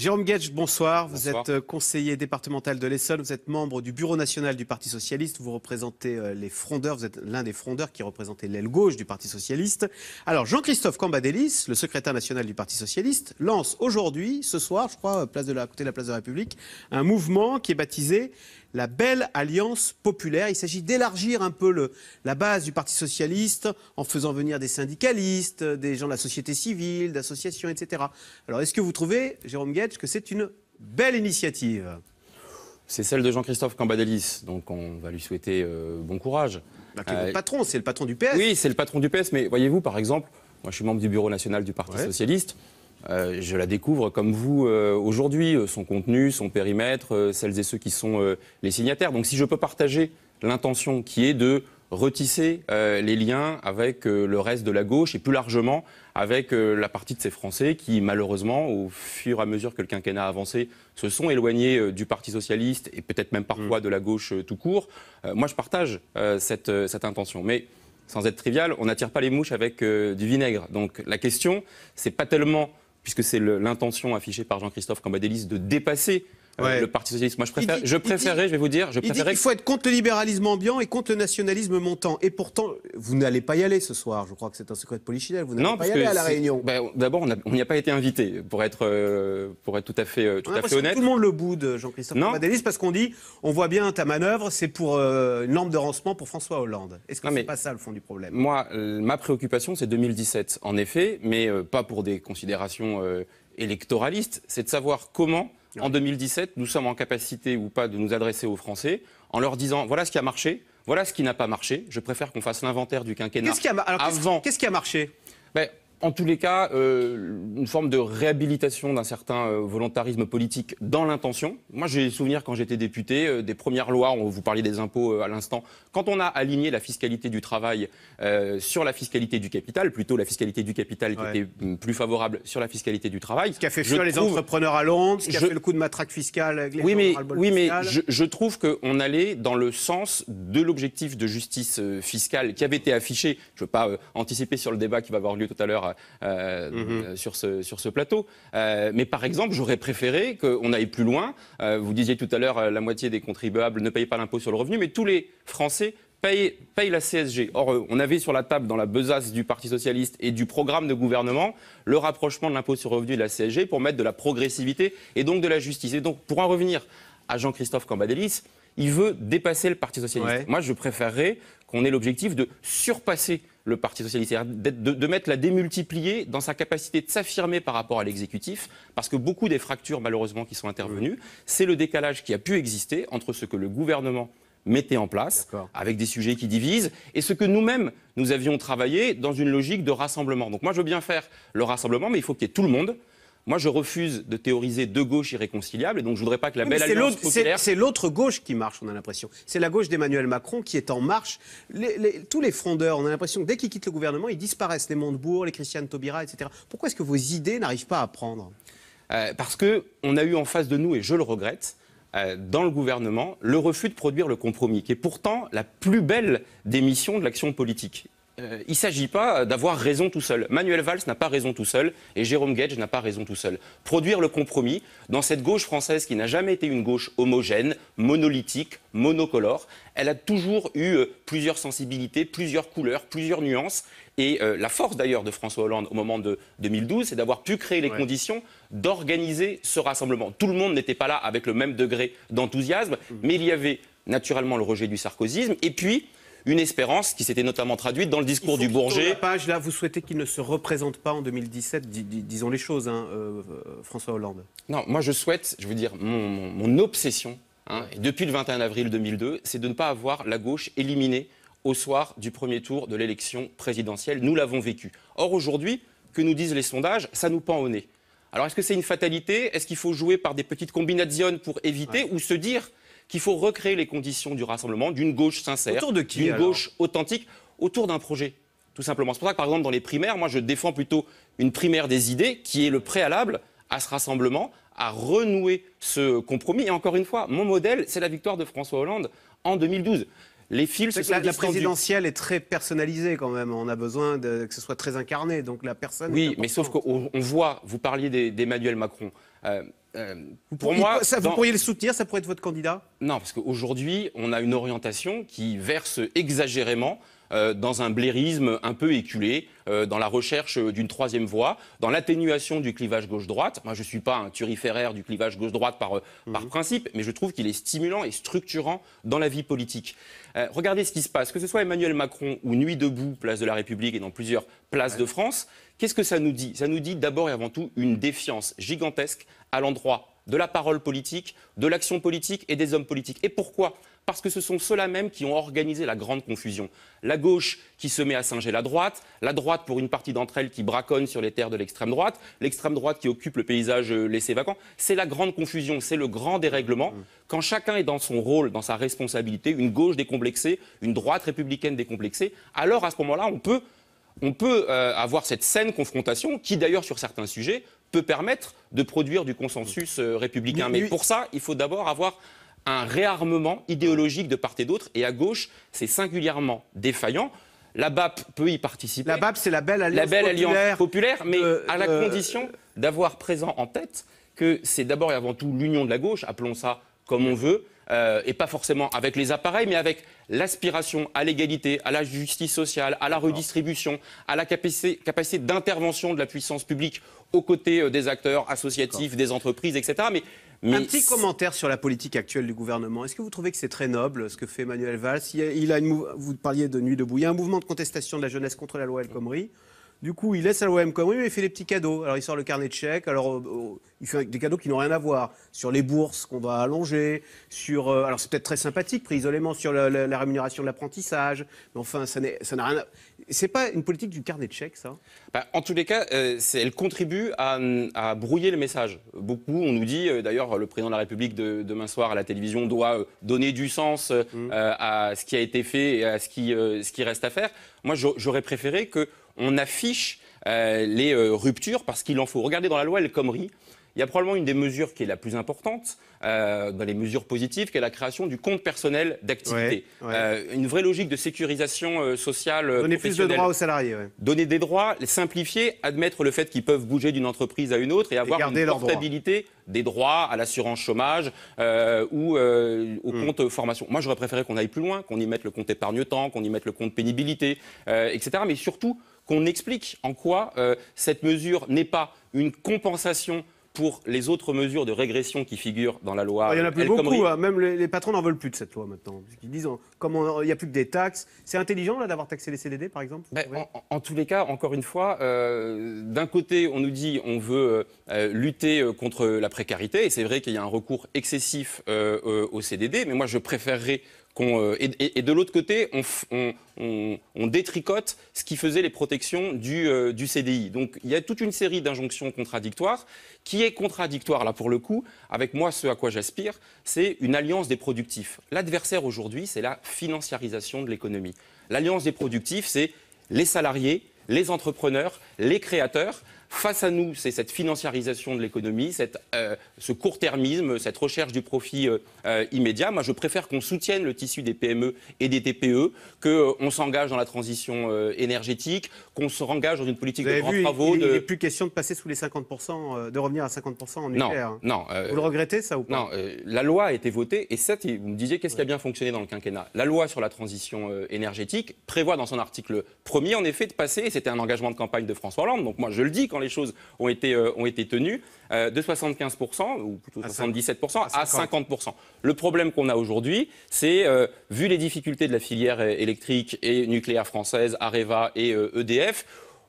Jérôme Guedj, bonsoir. Vous Bonsoir. êtes conseiller départemental de l'Essonne, vous êtes membre du bureau national du Parti socialiste, vous représentez les frondeurs, vous êtes l'un des frondeurs qui représentait l'aile gauche du Parti socialiste. Alors Jean-Christophe Cambadélis, le secrétaire national du Parti socialiste, lance aujourd'hui, ce soir, je crois, à côté de la place de la République, un mouvement qui est baptisé la Belle Alliance Populaire. Il s'agit d'élargir un peu la base du Parti socialiste en faisant venir des syndicalistes, des gens de la société civile, d'associations, etc. Alors est-ce que vous trouvez, Jérôme Guedj, que c'est une belle initiative? C'est celle de Jean-Christophe Cambadélis, donc on va lui souhaiter bon courage. Le patron, c'est le patron du PS. Oui, c'est le patron du PS, mais voyez-vous, par exemple, moi je suis membre du bureau national du Parti socialiste, je la découvre comme vous aujourd'hui, son contenu, son périmètre, celles et ceux qui sont les signataires. Donc si je peux partager l'intention qui est de retisser les liens avec le reste de la gauche et plus largement avec la partie de ces Français qui, malheureusement, au fur et à mesure que le quinquennat a avancé, se sont éloignés du Parti socialiste et peut-être même parfois de la gauche tout court. Moi, je partage cette intention. Mais sans être trivial, on n'attire pas les mouches avec du vinaigre. Donc la question, c'est pas tellement, puisque c'est l'intention affichée par Jean-Christophe Cambadélis de dépasser le Parti socialiste. Moi, je préférerais, qu'il faut être contre le libéralisme ambiant et contre le nationalisme montant. Et pourtant, vous n'allez pas y aller ce soir. Je crois que c'est un secret de polichinelle. Vous n'allez pas y aller à la Réunion. D'abord, on n'y a pas été invité, pour être tout à fait honnête. Tout le monde le boude, Jean-Christophe Cambadélis, parce qu'on dit, on voit bien ta manœuvre, c'est pour une lampe de rancement pour François Hollande. Est-ce que c'est pas ça le fond du problème? Moi, ma préoccupation, c'est 2017, en effet, mais pas pour des considérations électoralistes. C'est de savoir comment, en 2017, nous sommes en capacité ou pas de nous adresser aux Français en leur disant voilà ce qui a marché, voilà ce qui n'a pas marché. Je préfère qu'on fasse l'inventaire du quinquennat avant. Qu'est-ce qui a marché? En tous les cas, une forme de réhabilitation d'un certain volontarisme politique dans l'intention. Moi, j'ai souvenir quand j'étais député, des premières lois, vous parliez des impôts à l'instant, quand on a aligné la fiscalité du travail sur la fiscalité du capital, plutôt la fiscalité du capital qui était plus favorable sur la fiscalité du travail. Ce qui a fait fuir les entrepreneurs à Londres, ce qui a fait le coup de matraque fiscale avec les mais je trouve qu'on allait dans le sens de l'objectif de justice fiscale qui avait été affiché. Je ne veux pas anticiper sur le débat qui va avoir lieu tout à l'heure sur ce plateau. Mais par exemple, j'aurais préféré qu'on aille plus loin. Vous disiez tout à l'heure, la moitié des contribuables ne payent pas l'impôt sur le revenu, mais tous les Français payent la CSG. Or, on avait sur la table, dans la besace du Parti socialiste et du programme de gouvernement, le rapprochement de l'impôt sur le revenu et de la CSG pour mettre de la progressivité et donc de la justice. Et donc, pour en revenir à Jean-Christophe Cambadélis, il veut dépasser le Parti socialiste. Moi, je préférerais qu'on ait l'objectif de surpasser le Parti socialiste, de mettre la démultiplier dans sa capacité de s'affirmer par rapport à l'exécutif, parce que beaucoup des fractures, malheureusement, qui sont intervenues, c'est le décalage qui a pu exister entre ce que le gouvernement mettait en place, avec des sujets qui divisent, et ce que nous-mêmes, nous avions travaillé dans une logique de rassemblement. Donc moi, je veux bien faire le rassemblement, mais il faut qu'il y ait tout le monde. Moi, je refuse de théoriser deux gauches irréconciliables, et donc je ne voudrais pas que la belle alliance populaire... C'est l'autre gauche qui marche, on a l'impression. C'est la gauche d'Emmanuel Macron qui est en marche. Tous les frondeurs, on a l'impression que dès qu'ils quittent le gouvernement, ils disparaissent. Les Montebourg, les Christiane Taubira, etc. Pourquoi est-ce que vos idées n'arrivent pas à prendre? Parce qu'on a eu en face de nous, et je le regrette, dans le gouvernement, le refus de produire le compromis, qui est pourtant la plus belle des missions de l'action politique. Il ne s'agit pas d'avoir raison tout seul. Manuel Valls n'a pas raison tout seul et Jérôme Guedj n'a pas raison tout seul. Produire le compromis dans cette gauche française qui n'a jamais été une gauche homogène, monolithique, monocolore, elle a toujours eu plusieurs sensibilités, plusieurs couleurs, plusieurs nuances. Et la force d'ailleurs de François Hollande au moment de 2012, c'est d'avoir pu créer les conditions d'organiser ce rassemblement. Tout le monde n'était pas là avec le même degré d'enthousiasme, mais il y avait naturellement le rejet du sarkozysme et puis une espérance qui s'était notamment traduite dans le discours du Bourget. La page, là, vous souhaitez qu'il ne se représente pas en 2017, disons les choses, François Hollande. Non, moi je souhaite, je veux dire, mon obsession, et depuis le 21 avril 2002, c'est de ne pas avoir la gauche éliminée au soir du premier tour de l'élection présidentielle. Nous l'avons vécu. Or aujourd'hui, que nous disent les sondages, ça nous pend au nez. Alors est-ce que c'est une fatalité? Est-ce qu'il faut jouer par des petites combinaisons pour éviter ou se dire qu'il faut recréer les conditions du rassemblement, d'une gauche sincère, d'une gauche authentique, autour d'un projet, tout simplement. C'est pour ça que, par exemple, dans les primaires, moi, je défends plutôt une primaire des idées qui est le préalable à ce rassemblement, à renouer ce compromis. Et encore une fois, mon modèle, c'est la victoire de François Hollande en 2012. Les fils se sont la présidentielle est très personnalisée quand même. On a besoin que ce soit très incarné. Donc la personne. Oui, mais sauf qu'on voit, vous parliez d'Emmanuel Macron. Vous pour moi, vous pourriez le soutenir, ça pourrait être votre candidat? Non, parce qu'aujourd'hui, on a une orientation qui verse exagérément dans un blairisme un peu éculé, dans la recherche d'une troisième voie, dans l'atténuation du clivage gauche-droite. Moi, je ne suis pas un turiféraire du clivage gauche-droite par principe, mais je trouve qu'il est stimulant et structurant dans la vie politique. Regardez ce qui se passe, que ce soit Emmanuel Macron ou Nuit debout, place de la République et dans plusieurs places de France, qu'est-ce que ça nous dit? Ça nous dit d'abord et avant tout une défiance gigantesque à l'endroit de la parole politique, de l'action politique et des hommes politiques. Et pourquoi? Parce que ce sont ceux-là même qui ont organisé la grande confusion. La gauche qui se met à singer la droite pour une partie d'entre elles qui braconne sur les terres de l'extrême droite qui occupe le paysage laissé vacant. C'est la grande confusion, c'est le grand dérèglement. Quand chacun est dans son rôle, dans sa responsabilité, une gauche décomplexée, une droite républicaine décomplexée, alors à ce moment-là, on peut avoir cette saine confrontation qui, d'ailleurs, sur certains sujets, peut permettre de produire du consensus républicain. Mais pour ça, il faut d'abord avoir un réarmement idéologique de part et d'autre. Et à gauche, c'est singulièrement défaillant. La BAP peut y participer. La BAP, c'est la belle alliance populaire, mais à la condition d'avoir présent en tête que c'est d'abord et avant tout l'union de la gauche, appelons ça comme on veut, et pas forcément avec les appareils, mais avec l'aspiration à l'égalité, à la justice sociale, à la redistribution, à la capacité d'intervention de la puissance publique aux côtés des acteurs associatifs, des entreprises, etc. Mais un petit commentaire sur la politique actuelle du gouvernement. Est-ce que vous trouvez que c'est très noble ce que fait Manuel Valls? Vous parliez de Nuit debout. Il y a un mouvement de contestation de la jeunesse contre la loi El Khomri. Du coup, il laisse la loi El Khomri, mais il fait des petits cadeaux. Alors, il sort le carnet de chèques. Alors, il fait des cadeaux qui n'ont rien à voir. Sur les bourses qu'on va allonger, alors c'est peut-être très sympathique, pris isolément, sur la rémunération de l'apprentissage. Mais enfin, ça n'a rien à... C'est pas une politique du carnet de chèques, ça? En tous les cas, elle contribue à brouiller le message. Beaucoup, on nous dit, d'ailleurs, le président de la République demain soir à la télévision doit donner du sens à ce qui a été fait et à ce qui reste à faire. Moi, j'aurais préféré qu'on affiche les ruptures parce qu'il en faut. Regardez dans la loi El Khomri, il y a probablement une des mesures qui est la plus importante, dans les mesures positives, qui est la création du compte personnel d'activité. Une vraie logique de sécurisation sociale. Donner plus de droits aux salariés. Donner des droits, les simplifier, admettre le fait qu'ils peuvent bouger d'une entreprise à une autre et avoir une portabilité des droits à l'assurance chômage ou au compte formation. Moi, j'aurais préféré qu'on aille plus loin, qu'on y mette le compte épargne-temps, qu'on y mette le compte pénibilité, etc. Mais surtout, qu'on explique en quoi cette mesure n'est pas une compensation pour les autres mesures de régression qui figurent dans la loi. Il n'y en a plus beaucoup, hein. Même les patrons n'en veulent plus de cette loi maintenant. Ils disent, comme il n'y a plus que des taxes, c'est intelligent là, d'avoir taxé les CDD par exemple? En tous les cas, encore une fois, d'un côté on nous dit on veut lutter contre la précarité, et c'est vrai qu'il y a un recours excessif au CDD, mais moi je préférerais et de l'autre côté, on détricote ce qui faisait les protections du CDI. Donc il y a toute une série d'injonctions contradictoires qui est contradictoire, là pour le coup, avec moi ce à quoi j'aspire, c'est une alliance des productifs. L'adversaire aujourd'hui, c'est la financiarisation de l'économie. L'alliance des productifs, c'est les salariés, les entrepreneurs, les créateurs. Face à nous, c'est cette financiarisation de l'économie, ce court-termisme, cette recherche du profit immédiat. Moi, je préfère qu'on soutienne le tissu des PME et des TPE, qu'on s'engage dans la transition énergétique, qu'on se engage dans une politique de grands travaux. Il n'est plus question de passer sous les 50%, de revenir à 50% en nucléaire. Non. Vous le regrettez, ça, ou pas? Non, la loi a été votée, et ça, vous me disiez, qu'est-ce qui a bien fonctionné dans le quinquennat? La loi sur la transition énergétique prévoit dans son article 1er, en effet, de passer, et c'était un engagement de campagne de François Hollande, donc moi je le dis, quand les choses ont été tenues, de 75%, ou plutôt 77%, à 50%. Le problème qu'on a aujourd'hui, c'est, vu les difficultés de la filière électrique et nucléaire française, Areva et EDF,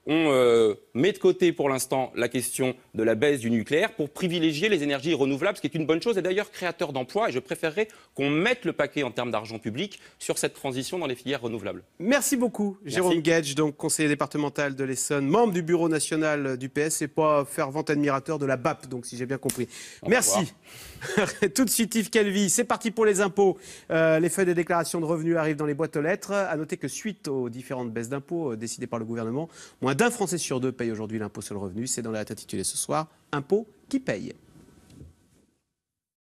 on met de côté pour l'instant la question de la baisse du nucléaire pour privilégier les énergies renouvelables, ce qui est une bonne chose et d'ailleurs créateur d'emplois. Et je préférerais qu'on mette le paquet en termes d'argent public sur cette transition dans les filières renouvelables. Merci beaucoup, Jérôme Guedj, donc conseiller départemental de l'Essonne, membre du bureau national du PS et pas fervent admirateur de la BAP, donc si j'ai bien compris. Merci. Tout de suite, Yves Calvi, c'est parti pour les impôts. Les feuilles de déclaration de revenus arrivent dans les boîtes aux lettres. À noter que suite aux différentes baisses d'impôts décidées par le gouvernement, moins d'un Français sur deux paye aujourd'hui l'impôt sur le revenu. C'est dans la lettre intitulée ce soir, Impôts qui paye.